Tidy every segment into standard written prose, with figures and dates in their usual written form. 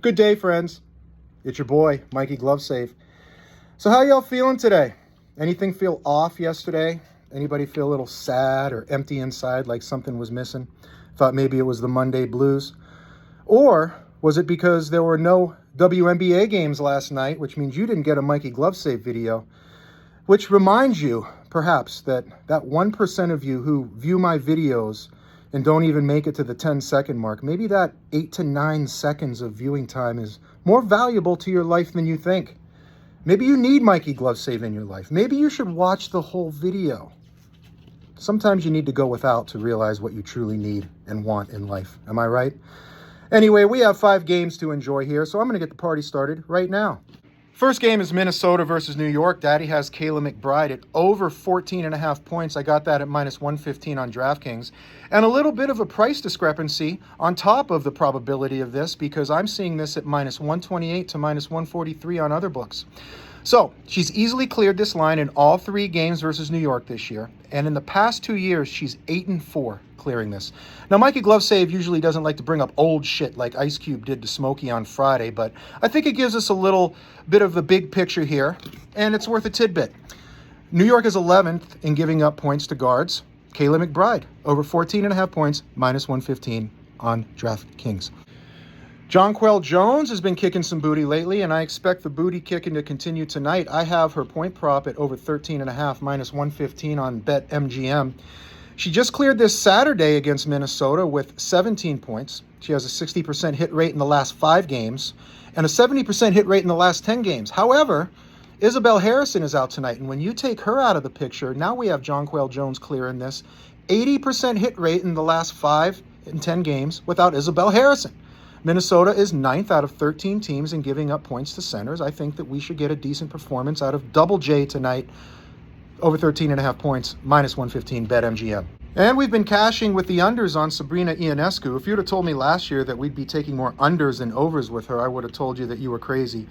Good day, friends. It's your boy, Mikey GloveSave. So how y'all feeling today? Anything feel off yesterday? Anybody feel a little sad or empty inside, like something was missing? Thought maybe it was the Monday blues? Or was it because there were no WNBA games last night, which means you didn't get a Mikey GloveSave video? Which reminds you, perhaps, that 1% of you who view my videos and don't even make it to the 10-second mark, maybe that 8 to 9 seconds of viewing time is more valuable to your life than you think. Maybe you need Mikey GloveSave in your life. Maybe you should watch the whole video. Sometimes you need to go without to realize what you truly need and want in life. Am I right? Anyway, we have 5 games to enjoy here, so I'm going to get the party started right now. First game is Minnesota versus New York. Daddy has Kayla McBride at over 14.5 points. I got that at minus 115 on DraftKings. And a little bit of a price discrepancy on top of the probability of this, because I'm seeing this at minus 128 to minus 143 on other books. So she's easily cleared this line in all 3 games versus New York this year. And in the past 2 years, she's 8-4 clearing this. Now, Mikey GloveSave usually doesn't like to bring up old shit like Ice Cube did to Smokey on Friday, but I think it gives us a little bit of the big picture here, and it's worth a tidbit. New York is 11th in giving up points to guards. Kayla McBride, over 14.5 points, minus 115 on DraftKings. Jonquel Jones has been kicking some booty lately, and I expect the booty kicking to continue tonight. I have her point prop at over 13.5, minus 115 on BetMGM. She just cleared this Saturday against Minnesota with 17 points. She has a 60% hit rate in the last 5 games and a 70% hit rate in the last 10 games. However, Isabel Harrison is out tonight, and when you take her out of the picture, now we have Jonquel Jones clearing this. 80% hit rate in the last 5 and 10 games without Isabel Harrison. Minnesota is 9th out of 13 teams in giving up points to centers. I think that we should get a decent performance out of Double J tonight. Over 13.5 points, minus 115, BetMGM. And we've been cashing with the unders on Sabrina Ionescu. If you'd have told me last year that we'd be taking more unders than overs with her, I would have told you that you were crazy.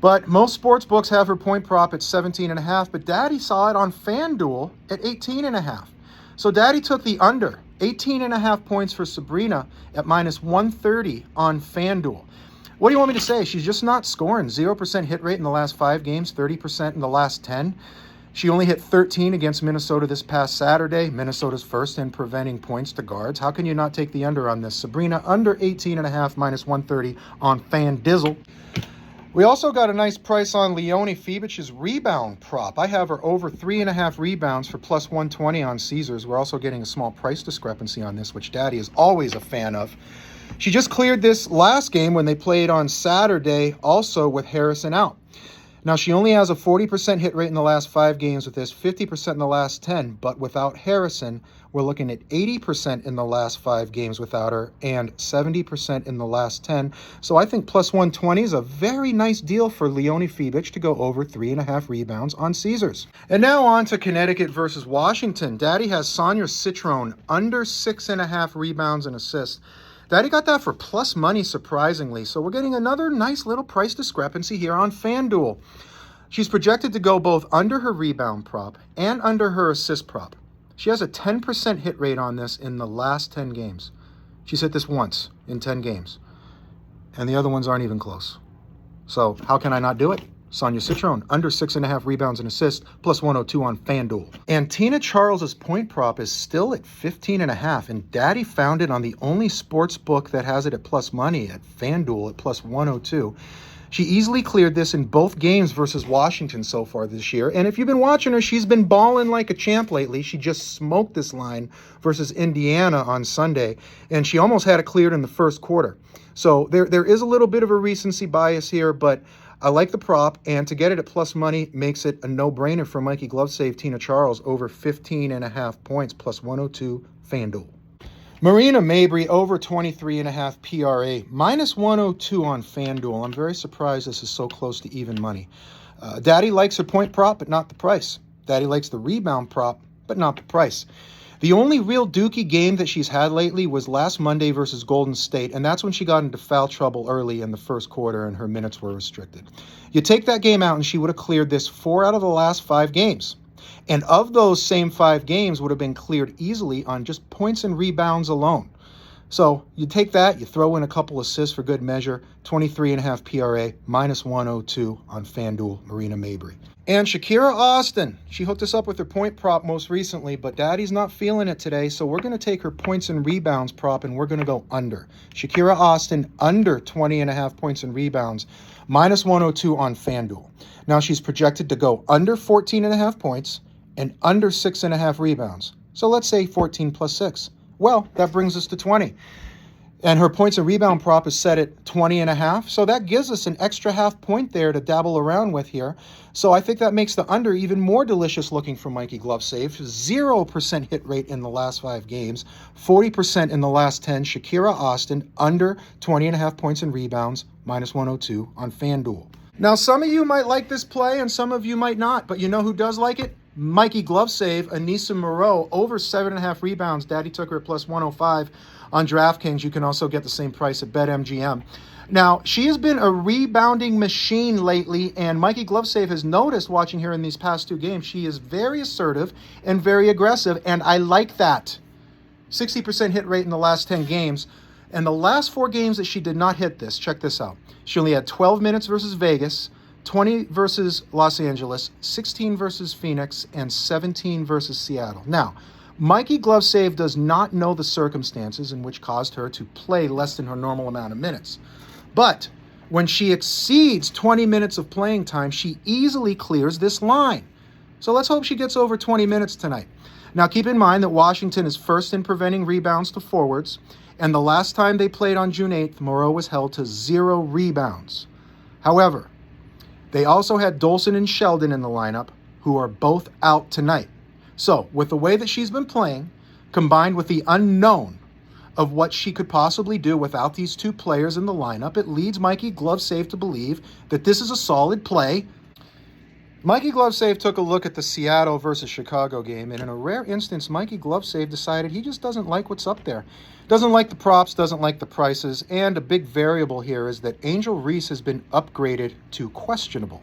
But most sports books have her point prop at 17.5, but Daddy saw it on FanDuel at 18.5. So Daddy took the under, 18.5 points for Sabrina at minus 130 on FanDuel. What do you want me to say? She's just not scoring. 0% hit rate in the last 5 games, 30% in the last 10. She only hit 13 against Minnesota this past Saturday. Minnesota's first in preventing points to guards. How can you not take the under on this? Sabrina under 18.5, minus 130 on FanDizzle. We also got a nice price on Leone Fibic's rebound prop. I have her over 3.5 rebounds for plus 120 on Caesars. We're also getting a small price discrepancy on this, which Daddy is always a fan of. She just cleared this last game when they played on Saturday, also with Harrison out. Now, she only has a 40% hit rate in the last 5 games with this, 50% in the last 10, but without Harrison, we're looking at 80% in the last 5 games without her and 70% in the last 10. So I think plus 120 is a very nice deal for Leone Fibic to go over 3.5 rebounds on Caesars. And now on to Connecticut versus Washington. Daddy has Sonia Citrone under 6.5 rebounds and assists. Daddy got that for plus money, surprisingly. So we're getting another nice little price discrepancy here on FanDuel. She's projected to go both under her rebound prop and under her assist prop. She has a 10% hit rate on this in the last 10 games. She's hit this once in 10 games. And the other ones aren't even close. So how can I not do it? Sonia Citrone, under 6.5 rebounds and assists, plus 102 on FanDuel. And Tina Charles's point prop is still at 15.5, and Daddy found it on the only sports book that has it at plus money, at FanDuel at plus 102. She easily cleared this in both games versus Washington so far this year. And if you've been watching her, she's been balling like a champ lately. She just smoked this line versus Indiana on Sunday, and she almost had it cleared in the first quarter. So there is a little bit of a recency bias here, but I like the prop, and to get it at plus money makes it a no-brainer for Mikey GloveSave Tina Charles over 15.5 points, plus 102 FanDuel. Marina Mabrey over 23.5 PRA, minus 102 on FanDuel. I'm very surprised this is so close to even money. Daddy likes her point prop, but not the price. Daddy likes the rebound prop, but not the price. The only real dookie game that she's had lately was last Monday versus Golden State, and that's when she got into foul trouble early in the first quarter and her minutes were restricted. You take that game out and she would have cleared this 4 out of the last 5 games. And of those same 5 games would have been cleared easily on just points and rebounds alone. So you take that, you throw in a couple assists for good measure, 23.5 PRA, minus 102 on FanDuel, Marina Mabrey. And Shakira Austin, she hooked us up with her point prop most recently, but Daddy's not feeling it today, so we're going to take her points and rebounds prop, and we're going to go under. Shakira Austin, under 20.5 points and rebounds, minus 102 on FanDuel. Now she's projected to go under 14.5 points and under 6.5 rebounds. So let's say 14 plus 6. Well, that brings us to 20. And her points and rebound prop is set at 20.5. So that gives us an extra half point there to dabble around with here. So I think that makes the under even more delicious looking for Mikey GloveSave. 0% hit rate in the last 5 games, 40% in the last 10. Shakira Austin, under 20.5 points and rebounds, minus 102 on FanDuel. Now, some of you might like this play and some of you might not, but you know who does like it? Mikey GloveSave, Anissa Moreau, over 7.5 rebounds. Daddy took her at plus 105 on DraftKings. You can also get the same price at BetMGM. Now, she has been a rebounding machine lately, and Mikey GloveSave has noticed watching her in these past 2 games, she is very assertive and very aggressive, and I like that. 60% hit rate in the last 10 games. And the last 4 games that she did not hit this, check this out. She only had 12 minutes versus Vegas, 20 versus Los Angeles, 16 versus Phoenix, and 17 versus Seattle. Now, Mikey GloveSave does not know the circumstances in which caused her to play less than her normal amount of minutes. But when she exceeds 20 minutes of playing time, she easily clears this line. So let's hope she gets over 20 minutes tonight. Now, keep in mind that Washington is first in preventing rebounds to forwards, and the last time they played on June 8th, Moreau was held to 0 rebounds. However, they also had Dolson and Sheldon in the lineup, who are both out tonight. So, with the way that she's been playing, combined with the unknown of what she could possibly do without these 2 players in the lineup, it leads Mikey GloveSave to believe that this is a solid play. Mikey GloveSave took a look at the Seattle versus Chicago game, and in a rare instance, Mikey GloveSave decided he just doesn't like what's up there. Doesn't like the props, doesn't like the prices, and a big variable here is that Angel Reese has been upgraded to questionable.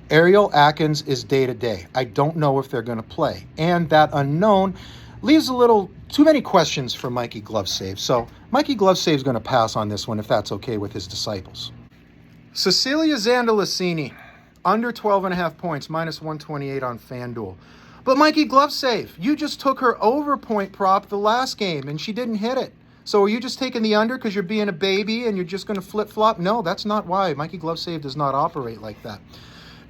Ariel Atkins is day-to-day. I don't know if they're going to play, and that unknown leaves a little too many questions for Mikey GloveSave. So Mikey GloveSave is going to pass on this one if that's okay with his disciples. Cecilia Zandalicini, under 12.5 points, minus 128 on FanDuel. But Mikey GloveSave, you just took her over point prop the last game, and she didn't hit it. So are you just taking the under because you're being a baby and you're just going to flip-flop? No, that's not why. Mikey GloveSave does not operate like that.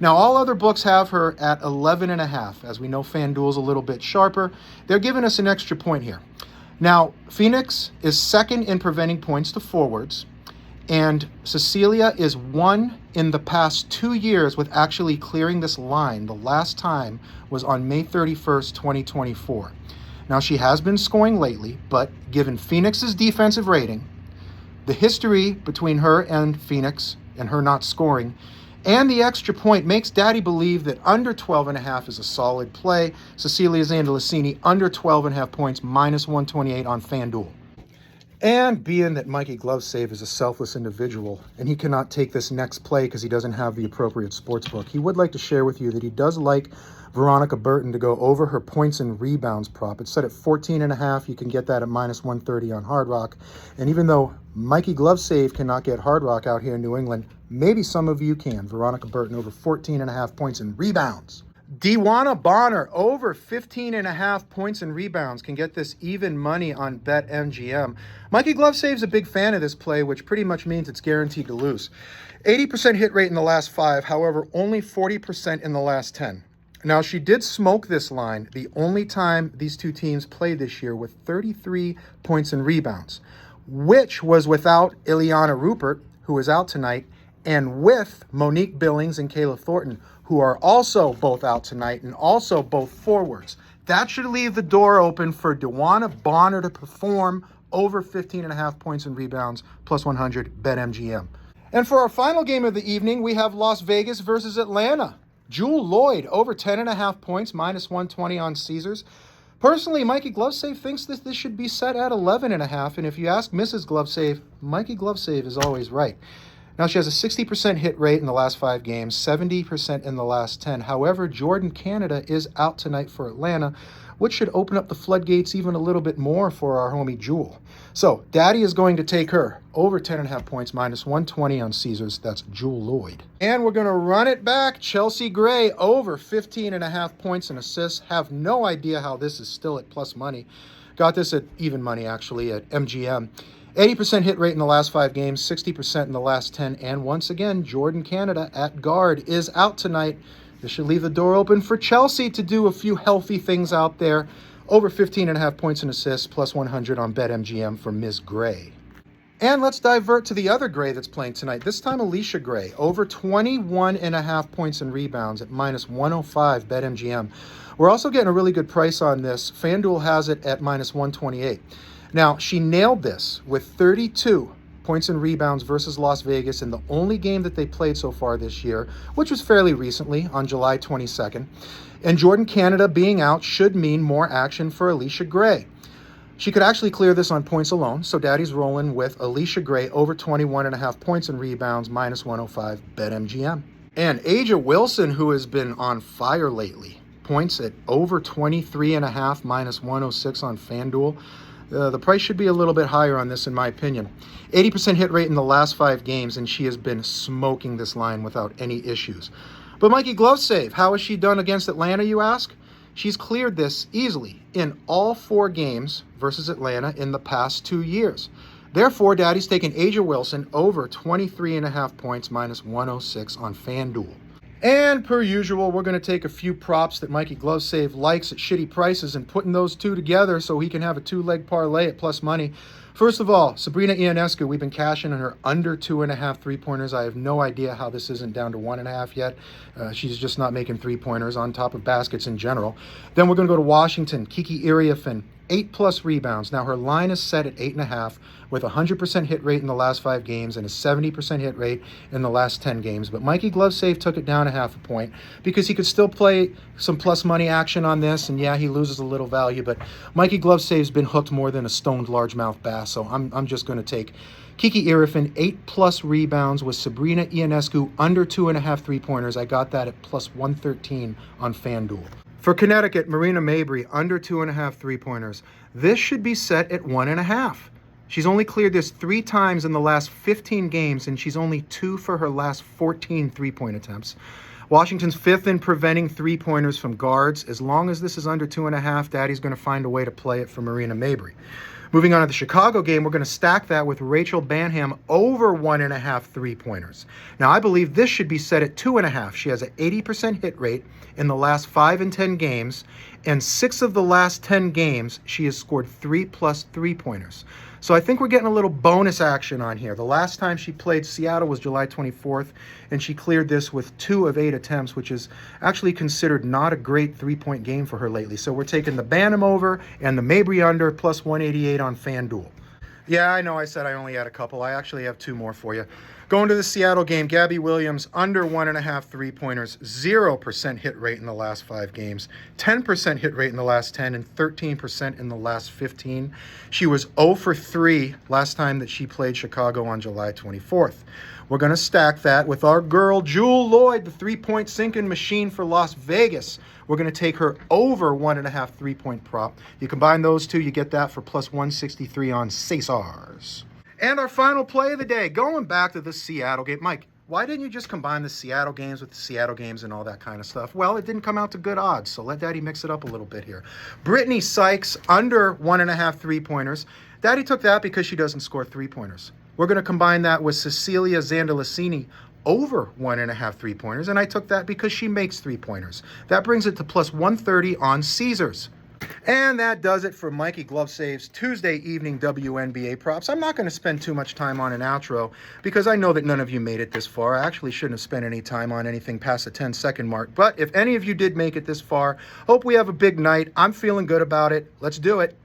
Now, all other books have her at 11.5. As we know, FanDuel's a little bit sharper. They're giving us an extra point here. Now, Phoenix is second in preventing points to forwards, and Cecilia is 1 in the past 2 years with actually clearing this line. The last time was on May 31st, 2024. Now, she has been scoring lately, but given Phoenix's defensive rating, the history between her and Phoenix and her not scoring, and the extra point makes Daddy believe that under 12.5 is a solid play. Cecilia Zandalicini, under 12.5 points, minus 128 on FanDuel. And being that Mikey GloveSave is a selfless individual and he cannot take this next play because he doesn't have the appropriate sports book, he would like to share with you that he does like Veronica Burton to go over her points and rebounds prop. It's set at 14.5. You can get that at minus 130 on Hard Rock. And even though Mikey GloveSave cannot get Hard Rock out here in New England, maybe some of you can. Veronica Burton over 14.5 points and rebounds. Dewana Bonner over 15.5 points and rebounds can get this even money on BetMGM. Mikey GloveSave's a big fan of this play, which pretty much means it's guaranteed to lose. 80% hit rate in the last 5, however, only 40% in the last 10. Now, she did smoke this line the only time these 2 teams played this year with 33 points and rebounds, which was without Ileana Rupert, who is out tonight, and with Monique Billings and Kayla Thornton, who are also both out tonight and also both forwards. That should leave the door open for Dewana Bonner to perform over 15.5 points and rebounds, plus 100 BetMGM. And for our final game of the evening, we have Las Vegas versus Atlanta. Jewel Lloyd over 10.5 points, minus 120 on Caesars. Personally, Mikey GloveSave thinks that this should be set at 11.5, and if you ask Mrs. GloveSave, Mikey GloveSave is always right. Now, she has a 60% hit rate in the last 5 games, 70% in the last 10. However, Jordan Canada is out tonight for Atlanta, which should open up the floodgates even a little bit more for our homie Jewel. So Daddy is going to take her over 10.5 points, minus 120 on Caesars. That's Jewel Lloyd. And we're going to run it back. Chelsea Gray over 15.5 points and assists. Have no idea how this is still at plus money. Got this at even money, actually, at MGM. 80% hit rate in the last 5 games, 60% in the last 10. And once again, Jordan Canada at guard is out tonight. This should leave the door open for Chelsea to do a few healthy things out there. Over 15.5 points and assists, plus 100 on BetMGM for Ms. Gray. And let's divert to the other Gray that's playing tonight. This time, Alicia Gray, over 21.5 points and rebounds at minus 105 BetMGM. We're also getting a really good price on this. FanDuel has it at minus 128. Now, she nailed this with 32 points and rebounds versus Las Vegas in the only game that they played so far this year, which was fairly recently on July 22nd. And Jordan Canada being out should mean more action for Alicia Gray. She could actually clear this on points alone, so Daddy's rolling with Alicia Gray over 21.5 points and rebounds, minus 105 BetMGM. And Aja Wilson, who has been on fire lately, points at over 23.5, minus 106 on FanDuel. The price should be a little bit higher on this, in my opinion. 80% hit rate in the last 5 games, and she has been smoking this line without any issues. But Mikey GloveSave, how has she done against Atlanta, you ask? She's cleared this easily in all 4 games versus Atlanta in the past 2 years. Therefore, Daddy's taken Aja Wilson over 23.5 points, minus 106 on FanDuel. And per usual, we're going to take a few props that Mikey GloveSave likes at shitty prices and putting those two together so he can have a 2-leg parlay at plus money. First of all, Sabrina Ionescu, we've been cashing on her under 2.5 3-pointers. I have no idea how this isn't down to 1.5 yet. She's just not making 3-pointers on top of baskets in general. Then we're going to go to Washington. Kiki Iriafen, 8+ rebounds. Now her line is set at 8.5 with a 100% hit rate in the last 5 games and a 70% hit rate in the last 10 games. But Mikey GloveSave took it down 0.5 point because he could still play some plus money action on this. And yeah, he loses a little value, but Mikey GloveSave's been hooked more than a stoned largemouth bass. So I'm just going to take Kiki Iriafen, 8+ rebounds with Sabrina Ionescu under 2.5 3-pointers. I got that at plus 113 on FanDuel. For Connecticut, Marina Mabrey, under 2.5 3-pointers. This should be set at 1.5. She's only cleared this 3 times in the last 15 games, and she's only 2 for her last 14 3-point attempts. Washington's 5th in preventing 3-pointers from guards. As long as this is under 2.5, Daddy's going to find a way to play it for Marina Mabrey. Moving on to the Chicago game, we're going to stack that with Rachel Banham over 1.5 3-pointers. Now, I believe this should be set at 2.5. She has an 80% hit rate in the last 5 and 10 games, and 6 of the last 10 games, she has scored 3+ 3-pointers. So I think we're getting a little bonus action on here. The last time she played Seattle was July 24th, and she cleared this with 2 of 8 attempts, which is actually considered not a great 3-point game for her lately. So we're taking the Banham over and the Mabrey under plus 188 on FanDuel. Yeah, I know I said I only had a couple. I actually have 2 more for you. Going to the Seattle game, Gabby Williams, under 1.5 3-pointers, 0% hit rate in the last 5 games, 10% hit rate in the last 10, and 13% in the last 15. She was 0 for 3 last time that she played Chicago on July 24th. We're going to stack that with our girl, Jewel Lloyd, the 3-point sinking machine for Las Vegas. We're going to take her over 1.5 3-point prop. You combine those two, you get that for plus 163 on Caesars. And our final play of the day, going back to the Seattle game. Mike, why didn't you just combine the Seattle games with the Seattle games and all that kind of stuff? Well, it didn't come out to good odds, so let Daddy mix it up a little bit here. Brittany Sykes, under 1.5 3-pointers. Daddy took that because she doesn't score 3-pointers. We're going to combine that with Cecilia Zandalicini, over 1.5 3-pointers, and I took that because she makes 3-pointers. That brings it to plus 130 on Caesars. And that does it for Mikey GloveSave's Tuesday evening WNBA props. I'm not going to spend too much time on an outro because I know that none of you made it this far. I actually shouldn't have spent any time on anything past the 10-second mark. But if any of you did make it this far, hope we have a big night. I'm feeling good about it. Let's do it.